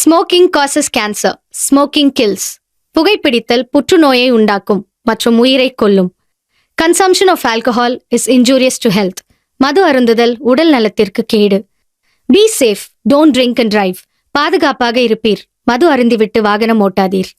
Smoking causes cancer. Smoking kills. புகைப்பிடித்தல் புற்றுநோயை உண்டாக்கும் மற்றும் உயிரை கொல்லும். Consumption of alcohol is injurious to health. மது அருந்துதல் உடல் நலத்திற்கு கேடு. Be safe, don't drink and drive. பாதுகாப்பாக இருப்பீர். மது அருந்திவிட்டு வாகனம் ஓட்டாதீர்.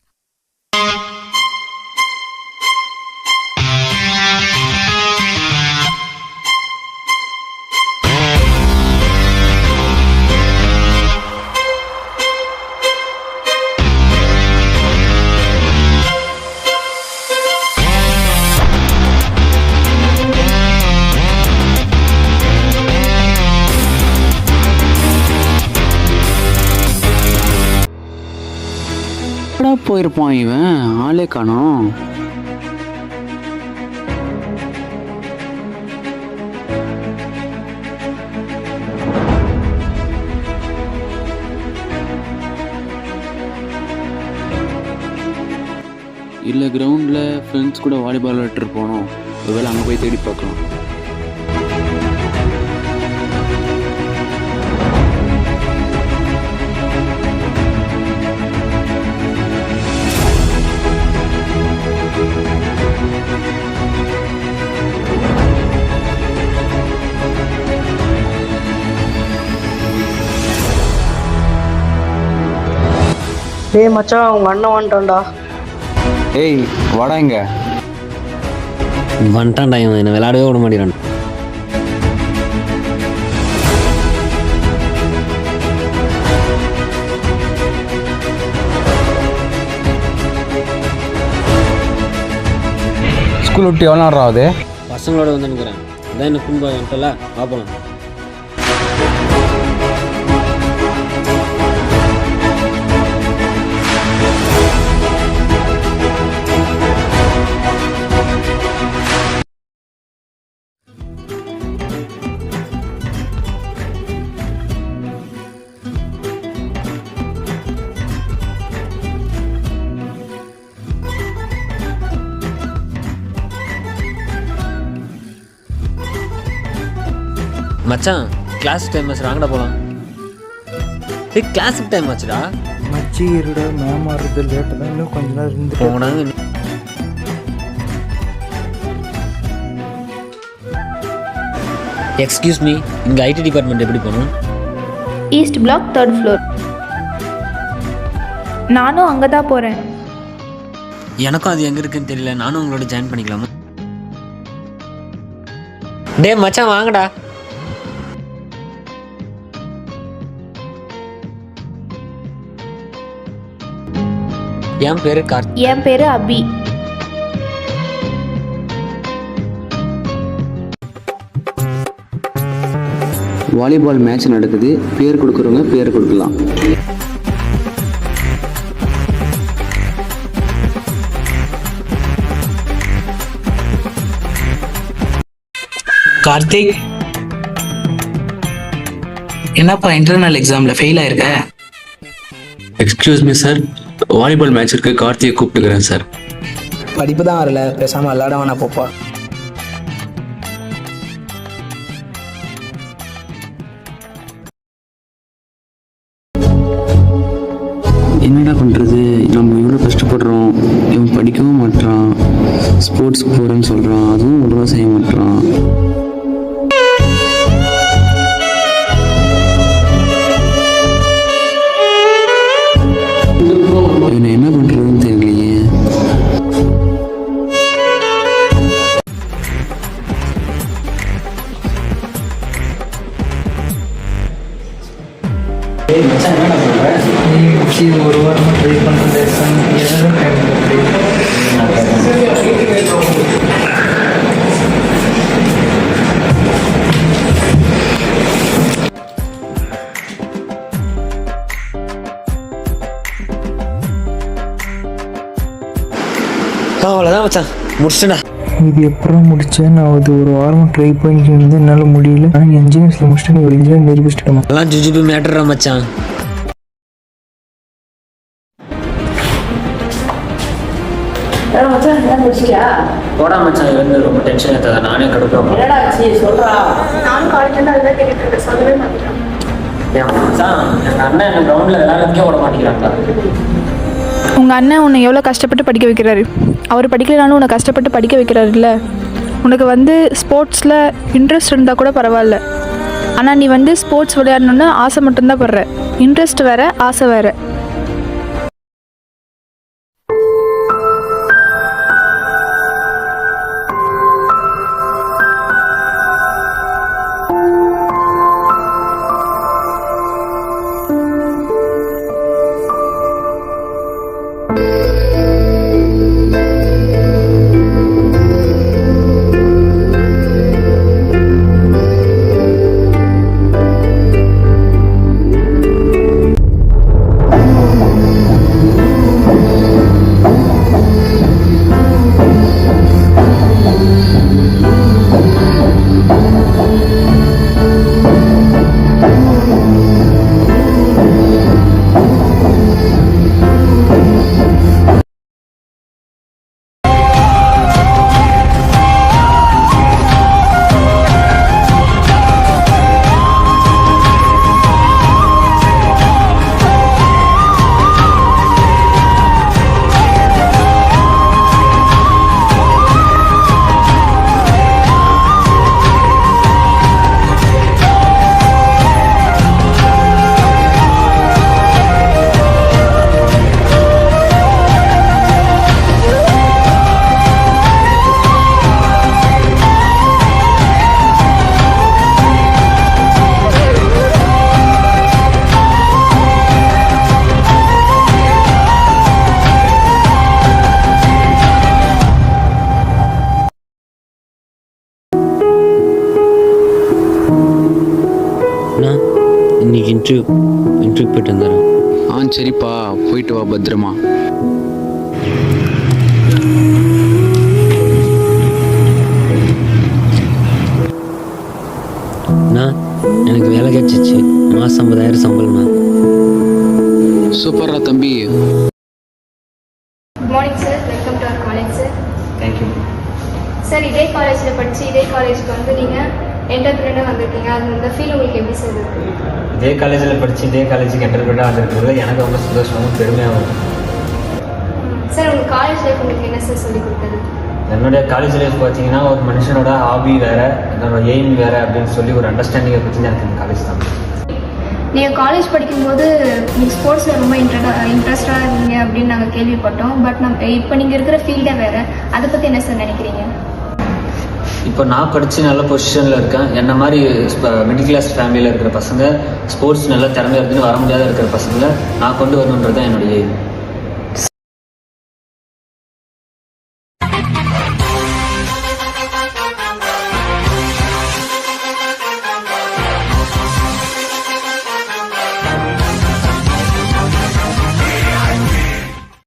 போயிருப்பான் இவன், ஆளே காணோம். இல்லை கிரவுண்டில் ஃப்ரெண்ட்ஸ் கூட வாலிபால் விளையாட்டு போனோம். ஒருவேளை அங்கே போய் தேடி பார்க்கலாம். டேய் மச்சான், உங்க அண்ணன் வந்துட்டான்டா. ஏய் வாடா இங்க. வந்துட்டான்டா இவன், என்ன விளையாடவே விட மாட்டேறான். ஸ்கூல் விட்டு எவ்வளோ நேரம் ஆகுது? பசங்களோட வந்து நிற்கிறேன். அதான் என்ன கும்பா வந்துட்டல, பார்ப்போம். மச்சான், கிளாஸ் டைம் ஆச்சுடா, வாங்கடா போகலாம். ஏய் கிளாஸுக்கு டைம் ஆச்சுடா. மச்சி இருடா, மேம் வர்றது லேட்டு தான், இன்னும் கொஞ்ச நேரம் இருந்து போனாங்க. எக்ஸ்கியூஸ் மீ, இங்கே ஐடி டிபார்ட்மெண்ட் எப்படி போகணும்? East block 3rd floor. நானும் அங்கே தான் போகிறேன். எனக்கும் அது எங்கே இருக்குன்னு தெரியல. நானும் உங்களோட ஜாயின் பண்ணிக்கலாமா? டே மச்சான் வாங்கடா. என் பேரு கார்த்தி. என் பேரு அபி. வாலிபால் மேட்ச் நடக்குது. பேர் கொடுக்குறவங்க பேர் கொடுக்கலாம். கார்த்திக், என்னப்பா இன்டர்னல் எக்ஸாம்ல ஃபெயில் ஆயிருக்க? Excuse me sir, volleyball match இருக்கு, கார்த்தியை கூப்பிட்டுக்கிறேன் சார். படிப்பு தான் வரல, பேசாம விளையாட வேணா போப்பா. என்னடா பண்ணுறது, நம்ம இவ்வளோ கஷ்டப்படுறோம். இவன் படிக்கவும் மாட்டான், ஸ்போர்ட்ஸ்க்கு போகிறேன்னு சொல்கிறான், அதுவும் ஒழுங்காக செய்ய மாட்டான். இவனை என்ன பண்ணுறதுன்னு தெரியலையே. ஒரு வாரமாக ட்ரை பண்ணுறேன். அவ்வளோதான் மச்சான், முடிச்சுடா. இது எப்பறம் முடிச்சேன்? நான் அது ஒரு வாரமாக ட்ரை பண்ணிட்டு இருந்து என்னால் முடியல. நான் இன்ஜினியர்ஸில் முடிச்சுட்டு ஒரு இன்ஜினியர் நிரூபிச்சிட்டேன். எல்லாம் ஜிஜிபி மேட்டரா மச்சான். போடா மச்சான், இருந்து ரொம்ப டென்ஷன் ஏற்றாத. நானே கடுப்பா. நானும் காலேஜ் அதுதான் கேட்டுட்டு இருக்கேன், சொல்லவே மாட்டேன். எங்கள் அண்ணன் என்ன கிரவுண்டில் விளையாடுறதுக்கே விட மாட்டேங்கிறாங்க. உங்கள் அண்ணன் உன்னை எவ்வளோ கஷ்டப்பட்டு படிக்க வைக்கிறாரு. அவர் படிக்கலைனாலும் உன்னை கஷ்டப்பட்டு படிக்க வைக்கிறாருல்ல. உனக்கு வந்து ஸ்போர்ட்ஸில் இன்ட்ரெஸ்ட் இருந்தால் கூட பரவாயில்ல. ஆனால் நீ வந்து ஸ்போர்ட்ஸ் விளையாடணுன்னு ஆசை மட்டும்தான் படுற. இன்ட்ரெஸ்ட் வேறு, ஆசை வேறு. இன்னைக்கு இன்டர்வியூ போயிட்டு வந்துடுறேன். சரிப்பா, போயிட்டு வா பத்திரமா. எனக்கு வேலை கிடைச்சிச்சு. மாதம் 50,000 சம்பளம்ண்ணா. சூப்பரா தம்பி. Good morning sir, welcome to our college sir. Thank you sir, இதே காலேஜில் படித்து இதே காலேஜுக்கு வந்து நீங்கள் என்டர்பிரினர் வந்திருக்கீங்க. அந்த ஃபீல் உங்களுக்கு எப்படி சார் இருக்குது? இதே காலேஜில் படித்து இதே காலேஜுக்கு என்டர்பிரினராக வந்திருக்கிறது எனக்கு ரொம்ப சந்தோஷமாகவும் பெருமையாகவும். சார், உங்கள் காலேஜ் லைஃப் உங்களுக்கு என்ன சார் சொல்லிக் கொடுத்தது? என்னுடைய காலேஜ் லைஃப் பார்த்தீங்கன்னா ஒரு மனுஷனோட ஹாபி வேறு, என்னோட எய்ம் வேறு அப்படின்னு சொல்லி ஒரு அண்டர்ஸ்டாண்டிங்கை பற்றி எனக்கு இந்த காலேஜ் தான். நீங்கள் காலேஜ் படிக்கும்போது நீங்கள் ஸ்போர்ட்ஸில் ரொம்ப இன்ட்ரெஸ்டாக இருந்தீங்க அப்படின்னு நாங்கள் கேள்விப்பட்டோம். பட் இப்போ நீங்கள் இருக்கிற ஃபீல்டே வேறு. அதை பற்றி என்ன சார் நினைக்கிறீங்க? இப்போ நான் படித்து நல்ல பொசிஷனில் இருக்கேன். என்ன மாதிரி மிடில் கிளாஸ் ஃபேமிலியில் இருக்கிற பசங்க ஸ்போர்ட்ஸ் நல்ல திறமையாக இருக்குன்னு வர முடியாத இருக்கிற பசங்களை நான் கொண்டு வரணுன்றது தான் என்னுடைய எய்ம்.